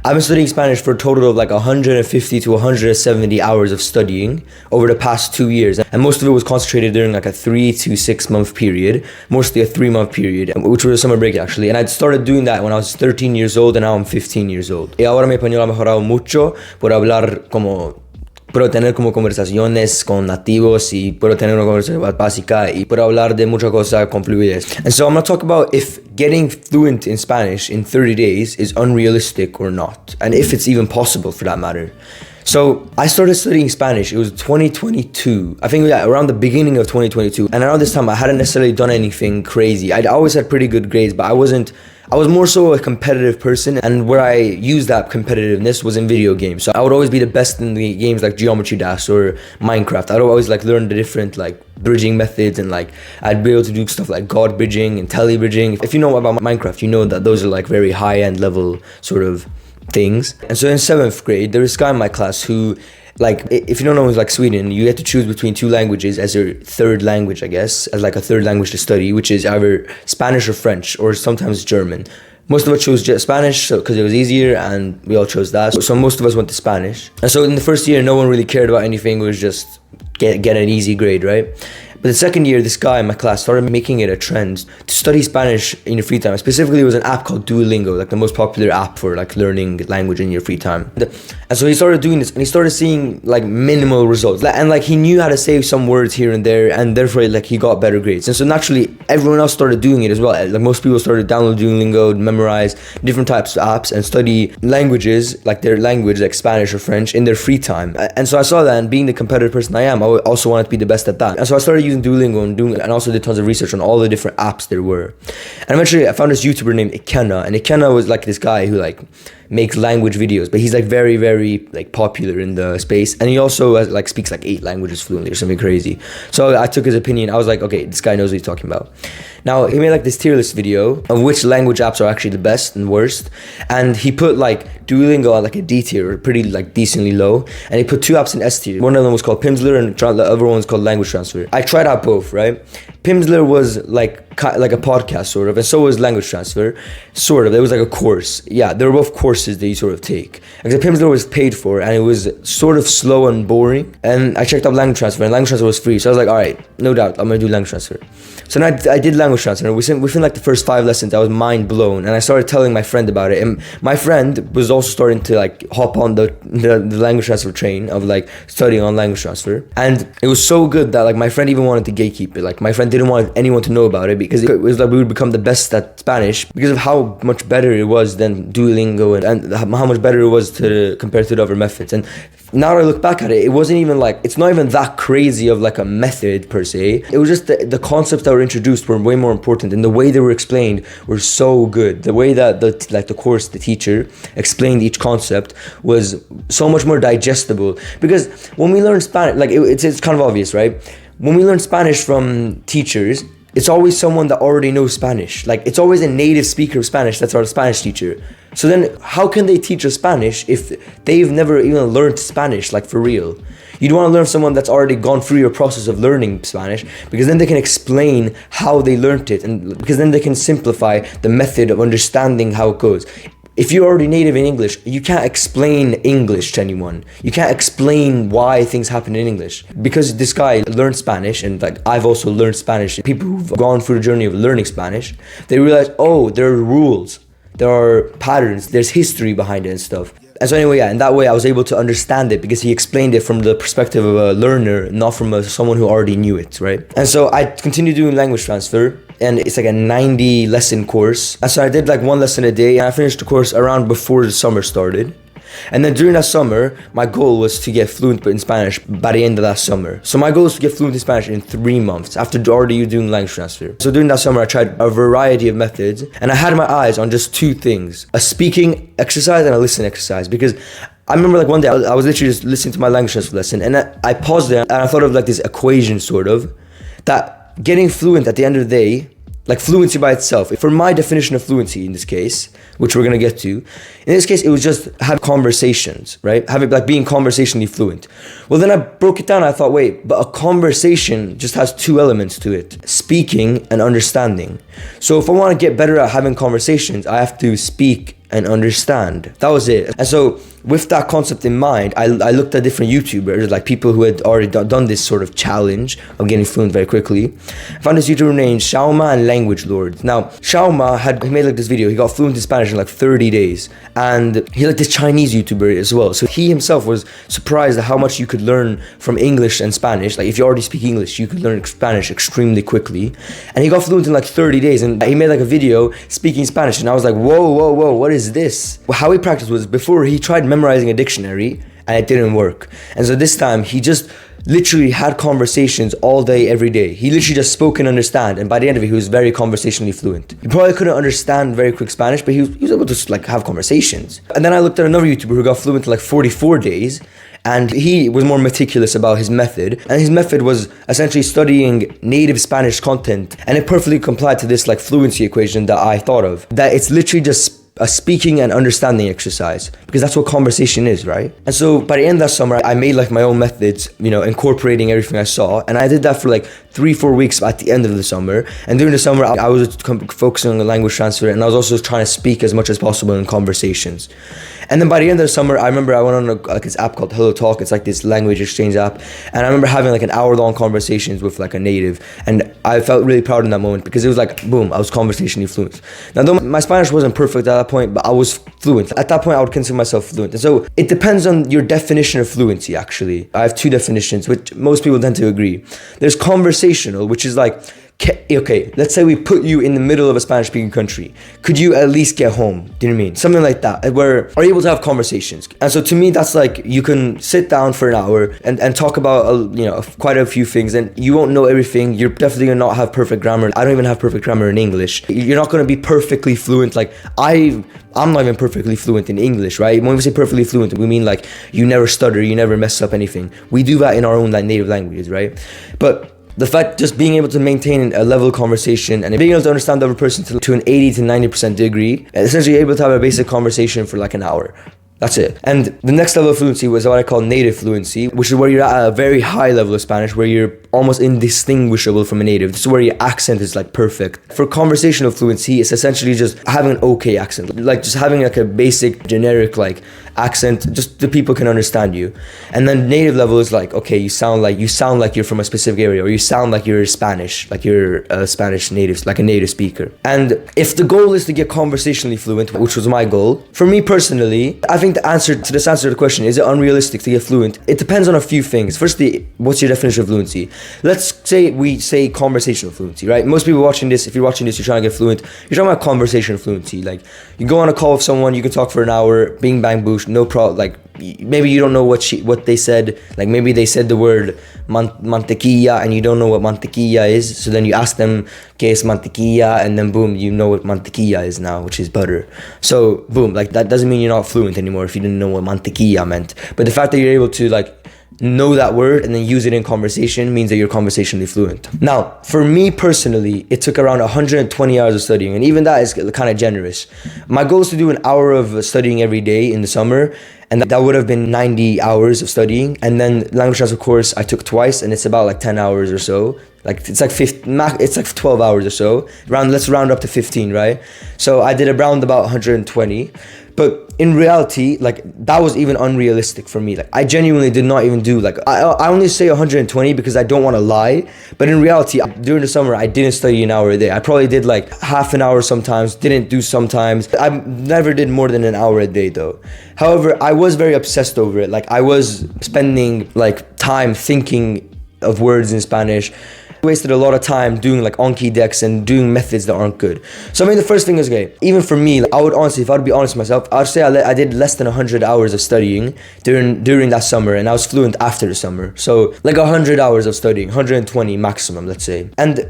I've been studying Spanish for a total of like 150 to 170 hours of studying over the past 2 years. And most of it was concentrated during like a 3 to 6 month period, mostly a 3-month period, which was a summer break actually. And I'd started doing that when I was 13 years old and now I'm 15 years old. Y ahora mi español ha mejorado mucho por hablar como... Puedo tener como conversaciones con nativos y puedo tener una conversación básica y puedo hablar de muchas cosas con fluidez. And so I'm going to talk about if getting fluent in Spanish in 30 days is unrealistic or not, and if it's even possible for that matter. So I started studying Spanish, it was 2022, I think around the beginning of 2022, and around this time I hadn't necessarily done anything crazy. I'd always had pretty good grades, but I was more so a competitive person, and where I used that competitiveness was in video games. So I would always be the best in the games like Geometry Dash or Minecraft. I'd always like learn the different like bridging methods, and like I'd be able to do stuff like God bridging and tele bridging. If you know about Minecraft, you know that those are like very high-end level sort of things. And so in 7th grade, there was this guy in my class who, like, if you don't know, it's like Sweden, you get to choose between 2 languages as your third language, I guess, as like a third language to study, which is either Spanish or French, or sometimes German. Most of us chose Spanish because it was easier, and we all chose that. So most of us went to Spanish. And so in the first year, no one really cared about anything. It was just get an easy grade, right? But the second year, this guy in my class started making it a trend to study Spanish in your free time. Specifically, it was an app called Duolingo, like the most popular app for like learning language in your free time. And so he started doing this, and he started seeing like minimal results. And like he knew how to say some words here and there, and therefore like he got better grades. And so naturally, everyone else started doing it as well. Like most people started downloading Duolingo, memorize different types of apps, and study languages, like their language, like Spanish or French, in their free time. And so I saw that, and being the competitive person I am, I also wanted to be the best at that. And so I started using Duolingo and also did tons of research on all the different apps there were. And eventually I found this YouTuber named Ikenna, and Ikenna was like this guy who like makes language videos, but he's like very, very like popular in the space, and he also has, like speaks like 8 languages fluently or something crazy. So I took his opinion. I was like, okay, this guy knows what he's talking about. Now he made like this tier list video of which language apps are actually the best and worst, and he put like Duolingo at like a D tier, pretty like decently low, and he put 2 apps in S tier. One of them was called Pimsleur, and the other one was called Language Transfer. I tried out both, right? Pimsleur was like a podcast sort of, and so was Language Transfer, sort of. It was like a course. Yeah, they were both courses that you sort of take. Except Pimsleur was paid for, and it was sort of slow and boring. And I checked out Language Transfer, and Language Transfer was free. So I was like, all right, no doubt, I'm gonna do Language Transfer. So then I did Language Transfer, and within like the first 5 lessons, I was mind blown, and I started telling my friend about it. And my friend was also starting to like hop on the Language Transfer train of like studying on Language Transfer, and it was so good that like my friend even wanted to gatekeep it. Like my friend didn't want anyone to know about it because it was like we would become the best at Spanish because of how much better it was than Duolingo, and how much better it was compared to the other methods. And now that I look back at it, it wasn't even like, it's not even that crazy of like a method per se. It was just the concepts that were introduced were way more important, and the way they were explained were so good. The way that the teacher explained each concept was so much more digestible. Because when we learn Spanish, like it's kind of obvious, right? When we learn Spanish from teachers, it's always someone that already knows Spanish. Like it's always a native speaker of Spanish that's our Spanish teacher. So then how can they teach us Spanish if they've never even learned Spanish, like for real? You'd want to learn someone that's already gone through your process of learning Spanish, because then they can explain how they learned it, and because then they can simplify the method of understanding how it goes. If you're already native in English, you can't explain English to anyone. You can't explain why things happen in English. Because this guy learned Spanish, and like I've also learned Spanish, people who've gone through the journey of learning Spanish, they realize, oh, there are rules, there are patterns, there's history behind it and stuff. And so anyway, yeah, in that way I was able to understand it because he explained it from the perspective of a learner, not from someone who already knew it, right? And so I continued doing Language Transfer, and it's like a 90 lesson course. And so I did like 1 lesson a day, and I finished the course around before the summer started. And then during that summer, my goal was to get fluent in Spanish by the end of that summer. So my goal was to get fluent in Spanish in 3 months after already doing Language Transfer. So during that summer, I tried a variety of methods, and I had my eyes on just 2 things: a speaking exercise and a listening exercise. Because I remember like one day I was literally just listening to my Language Transfer lesson, and I paused it, and I thought of like this equation sort of, that getting fluent at the end of the day, like fluency by itself, for my definition of fluency in this case, which we're gonna get to, in this case it was just have conversations, right? Having like being conversationally fluent. Well, then I broke it down. I thought, wait, but a conversation just has 2 elements to it: speaking and understanding. So if I want to get better at having conversations, I have to speak and understand. That was it. And so with that concept in mind, I looked at different YouTubers, like people who had already done this sort of challenge of getting fluent very quickly. I found this YouTuber named Shauma and Language Lord. Now, Shauma he made like this video. He got fluent in Spanish in like 30 days. And he like this Chinese YouTuber as well. So he himself was surprised at how much you could learn from English and Spanish. Like if you already speak English, you could learn Spanish extremely quickly. And he got fluent in like 30 days. And he made like a video speaking Spanish. And I was like, whoa, what is this? How he practiced was before he tried memorizing a dictionary and it didn't work. And so this time he just literally had conversations all day, every day. He literally just spoke and understand. And by the end of it, he was very conversationally fluent. He probably couldn't understand very quick Spanish, but he was able to like have conversations. And then I looked at another YouTuber who got fluent in like 44 days. And he was more meticulous about his method. And his method was essentially studying native Spanish content. And it perfectly complied to this like fluency equation that I thought of. That it's literally just a speaking and understanding exercise, because that's what conversation is, right? And so by the end of that summer, I made like my own methods, incorporating everything I saw. And I did that for like 3-4 weeks at the end of the summer. And during the summer, I was focusing on the language transfer, and I was also trying to speak as much as possible in conversations. And then by the end of the summer, I remember I went on like this app called Hello Talk. It's like this language exchange app. And I remember having like an hour-long conversations with like a native. And I felt really proud in that moment because it was like, boom, I was conversationally fluent. Now, though my Spanish wasn't perfect at that point, but I was fluent. At that point, I would consider myself fluent. And so it depends on your definition of fluency, actually. I have two definitions, which most people tend to agree. There's conversational, which is like, okay, let's say we put you in the middle of a Spanish-speaking country. Could you at least get home? Do you know what I mean? Something like that, where are you able to have conversations? And so to me, that's like you can sit down for an hour and talk about quite a few things, and you won't know everything. You're definitely gonna not have perfect grammar. I don't even have perfect grammar in English. You're not gonna be perfectly fluent. Like I'm not even perfectly fluent in English, right? When we say perfectly fluent, we mean like you never stutter, you never mess up anything. We do that in our own like native languages, right? But the fact just being able to maintain a level of conversation and being able to understand the other person to an 80 to 90% degree, and essentially able to have a basic conversation for like an hour. That's it. And the next level of fluency was what I call native fluency, which is where you're at a very high level of Spanish, where you're almost indistinguishable from a native. This is where your accent is like perfect. For conversational fluency, it's essentially just having an okay accent, like just having like a basic generic like accent, just the people can understand you. And then native level is like, okay, you sound like you're from a specific area, or you sound like you're Spanish, like you're a Spanish native, like a native speaker. And if the goal is to get conversationally fluent, which was my goal, for me personally, I think the answer to the question, is it unrealistic to get fluent? It depends on a few things. Firstly, what's your definition of fluency? Let's say we say conversational fluency, right? Most people watching this, if you're watching this, you're trying to get fluent, you're talking about conversational fluency. Like you go on a call with someone, you can talk for an hour, bing bang boosh, no problem. Like maybe you don't know what they said. Like maybe they said the word mantequilla and you don't know what mantequilla is. So then you ask them, ¿qué es mantequilla? And then boom, you know what mantequilla is now, which is butter. So boom, like that doesn't mean you're not fluent anymore if you didn't know what mantequilla meant. But the fact that you're able to like know that word and then use it in conversation means that you're conversationally fluent. Now, for me personally, it took around 120 hours of studying, and even that is kind of generous. My goal is to do an hour of studying every day in the summer, and that would have been 90 hours of studying. And then language transfer course I took twice, and it's about like 10 hours or so. Like it's like 12 hours or so. Let's round up to 15, right? So I did around about 120. But in reality, like that was even unrealistic for me. Like I genuinely did not even do like, I only say 120 because I don't want to lie. But in reality, during the summer, I didn't study an hour a day. I probably did like half an hour sometimes, didn't do sometimes. I never did more than an hour a day though. However, I was very obsessed over it. Like I was spending like time thinking of words in Spanish. Wasted a lot of time doing like Anki decks and doing methods that aren't good. So I mean, the first thing is, okay, even for me, like, I would honestly, if I would be honest with myself, I'd say I did less than 100 hours of studying during that summer, and I was fluent after the summer. So like 100 hours of studying, 120 maximum, let's say. And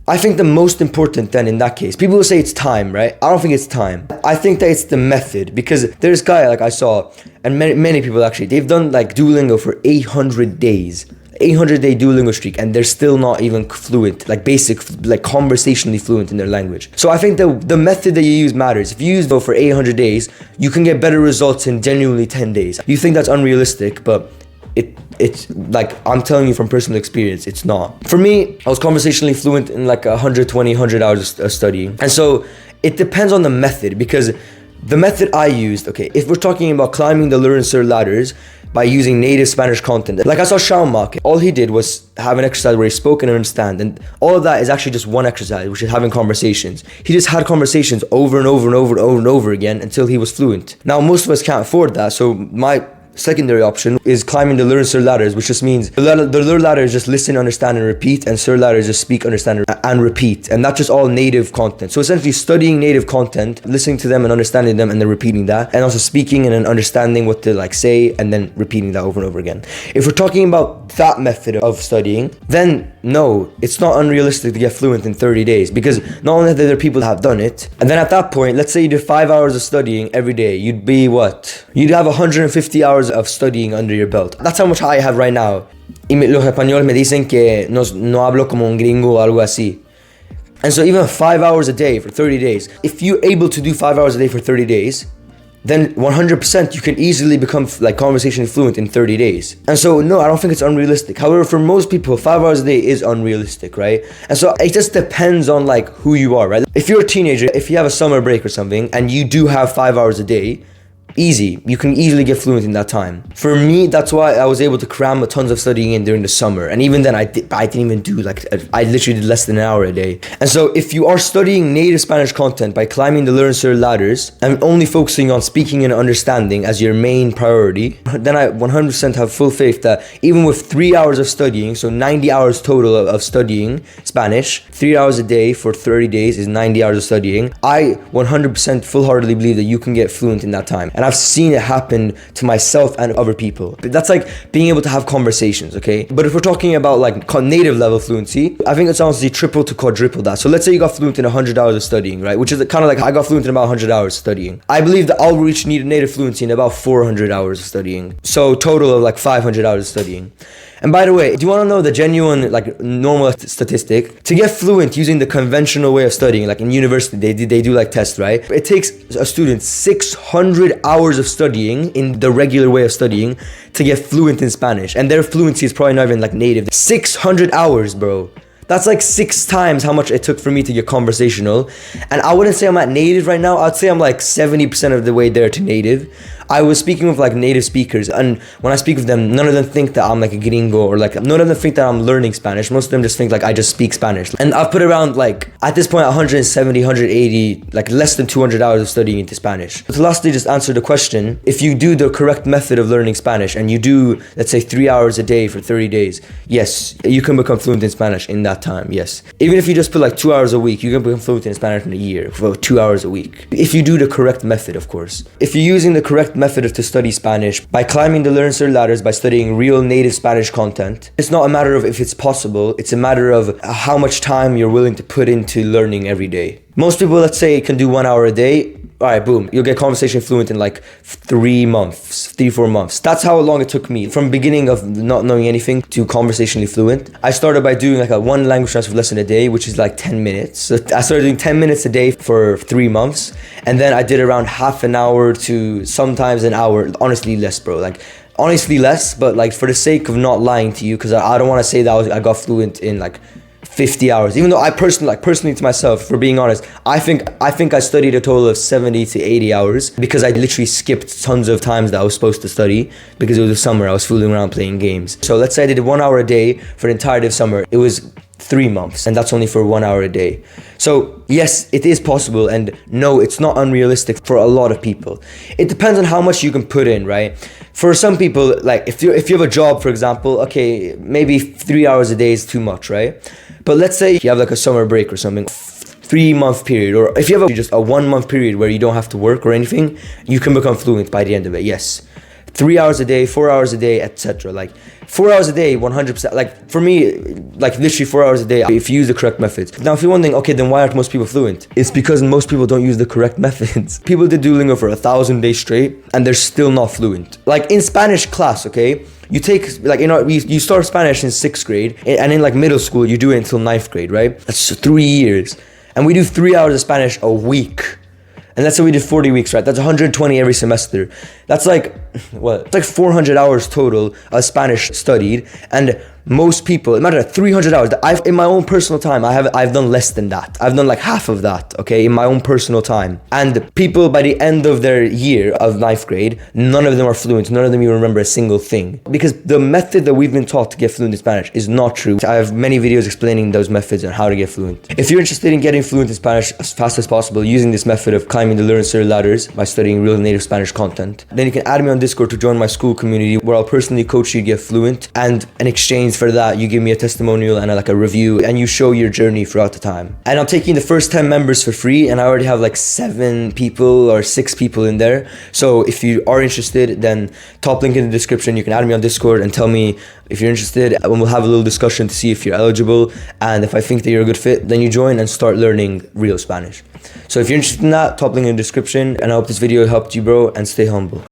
I think the most important then in that case, people will say it's time, right? I don't think it's time. I think that it's the method, because there's a guy like I saw, and many people actually, they've done like Duolingo for 800 days. 800-day Duolingo streak, and they're still not even fluent, like basic, like conversationally fluent in their language. So I think the method that you use matters. If you use though for 800 days, you can get better results in genuinely 10 days. You think that's unrealistic, but it's like, I'm telling you from personal experience, it's not. For me, I was conversationally fluent in like 120 hours of studying. And so it depends on the method, because The method I used, okay, if we're talking about climbing the learn ladders by using native Spanish content, like I saw Shawn Mark, all he did was have an exercise where he spoke and understand, and all of that is actually just one exercise, which is having conversations. He just had conversations over and over and over and over and over again until he was fluent. Now, most of us can't afford that, so my secondary option is climbing the learn ladders, which just means the learn ladder is just listen, understand, and repeat, and ladder is just speak, understand, and repeat, and that's just all native content. So essentially studying native content, listening to them and understanding them, and then repeating that, and also speaking and then understanding what to like say, and then repeating that over and over again. If we're talking about that method of studying, then no, it's not unrealistic to get fluent in 30 days, because not only are there people that have done it, and then at that point, let's say you did 5 hours of studying every day, you'd be what? You'd have 150 hours of studying under your belt. That's how much I have right now. Y los españoles me dicen que no hablo como un gringo o algo así. And so even 5 hours a day for 30 days, if you're able to do 5 hours a day for 30 days, then 100% you can easily become like conversationally fluent in 30 days. And so no, I don't think it's unrealistic. However, for most people, 5 hours a day is unrealistic, right? And so it just depends on like who you are, right? If you're a teenager, if you have a summer break or something, and you do have 5 hours a day, easy, you can easily get fluent in that time. For me, that's why I was able to cram tons of studying in during the summer, and even then I didn't even do like, I literally did less than an hour a day. And so if you are studying native Spanish content by climbing the learn ladders and only focusing on speaking and understanding as your main priority, then I 100% have full faith that even with 3 hours of studying, so 90 hours total of studying Spanish, 3 hours a day for 30 days is 90 hours of studying, I 100% full-heartedly believe that you can get fluent in that time. And I've seen it happen to myself and other people. That's like being able to have conversations, okay? But if we're talking about like native level fluency, I think it's honestly triple to quadruple that. So let's say you got fluent in 100 hours of studying, right? Which is kind of like I got fluent in about 100 hours studying. I believe that I'll reach native fluency in about 400 hours of studying. So total of like 500 hours of studying. And by the way, do you want to know the genuine, like normal statistic? To get fluent using the conventional way of studying, like in university, they do like tests, right? It takes a student 600 hours of studying in the regular way of studying to get fluent in Spanish. And their fluency is probably not even like native. 600 hours, bro. That's like 6 times how much it took for me to get conversational. And I wouldn't say I'm at native right now. I'd say I'm like 70% of the way there to native. I was speaking with like native speakers, and when I speak with them, none of them think that I'm like a gringo, or like none of them think that I'm learning Spanish. Most of them just think like I just speak Spanish. And I've put around like, at this point, 170, 180, like less than 200 hours of studying into Spanish. But to lastly just answer the question, if you do the correct method of learning Spanish and you do, let's say 3 hours a day for 30 days, yes, you can become fluent in Spanish in that time, yes. Even if you just put like 2 hours a week, you can become fluent in Spanish in a year for 2 hours a week. If you do the correct method, of course. If you're using the correct method to study Spanish by climbing the learn ladders, by studying real native Spanish content, it's not a matter of if it's possible, it's a matter of how much time you're willing to put into learning every day. Most people, let's say, can do 1 hour a day. All right, boom, you'll get conversation fluent in like 3 months, 4 months. That's how long it took me from beginning of not knowing anything to conversationally fluent. I started by doing like a 1 language transfer lesson a day, which is like 10 minutes. So I started doing 10 minutes a day for 3 months. And then I did around half an hour to sometimes an hour, honestly less, bro. Like honestly less, but like for the sake of not lying to you, because I don't want to say that I got fluent in like 50 hours, even though I personally to myself, for being honest, I think I studied a total of 70 to 80 hours because I literally skipped tons of times that I was supposed to study because it was the summer. I was fooling around playing games. So let's say I did 1 hour a day for the entirety of summer. It was 3 months, and that's only for 1 hour a day. So yes, it is possible, and no, it's not unrealistic for a lot of people. It depends on how much you can put in, right? For some people, like if you have a job, for example, okay, maybe 3 hours a day is too much, right? But let's say you have like a summer break or something, 3-month period, or if you have just a 1 month period where you don't have to work or anything, you can become fluent by the end of it, yes. 3 hours a day, 4 hours a day, etc. Like 4 hours a day, 100%. Like for me, like literally 4 hours a day if you use the correct methods. Now if you're wondering, okay, then why aren't most people fluent? It's because most people don't use the correct methods. People did Duolingo for 1,000 days straight and they're still not fluent. Like in Spanish class, okay, you take, like, you know, you start Spanish in 6th grade, and in like middle school you do it until 9th grade, right? That's 3 years. And we do 3 hours of Spanish a week. And let's say we did 40 weeks, right? That's 120 every semester. That's like, what? It's like 400 hours total of Spanish studied, and most people, it matter 300 hours. In my own personal time, I've done less than that. I've done like half of that, okay, in my own personal time. And people by the end of their year of 9th grade, none of them are fluent. None of them even remember a single thing, because the method that we've been taught to get fluent in Spanish is not true. I have many videos explaining those methods and how to get fluent. If you're interested in getting fluent in Spanish as fast as possible using this method of climbing the learn career ladders by studying real native Spanish content, then you can add me on Discord to join my school community, where I'll personally coach you to get fluent, and in exchange for that, you give me a testimonial and a review, and you show your journey throughout the time. And I'm taking the first 10 members for free, and I already have like 7 people or 6 people in there. So if you are interested, then top link in the description, you can add me on Discord and tell me if you're interested, and we'll have a little discussion to see if you're eligible, and if I think that you're a good fit, then you join and start learning real Spanish. So if you're interested in that, top link in the description, and I hope this video helped you, bro, and stay humble.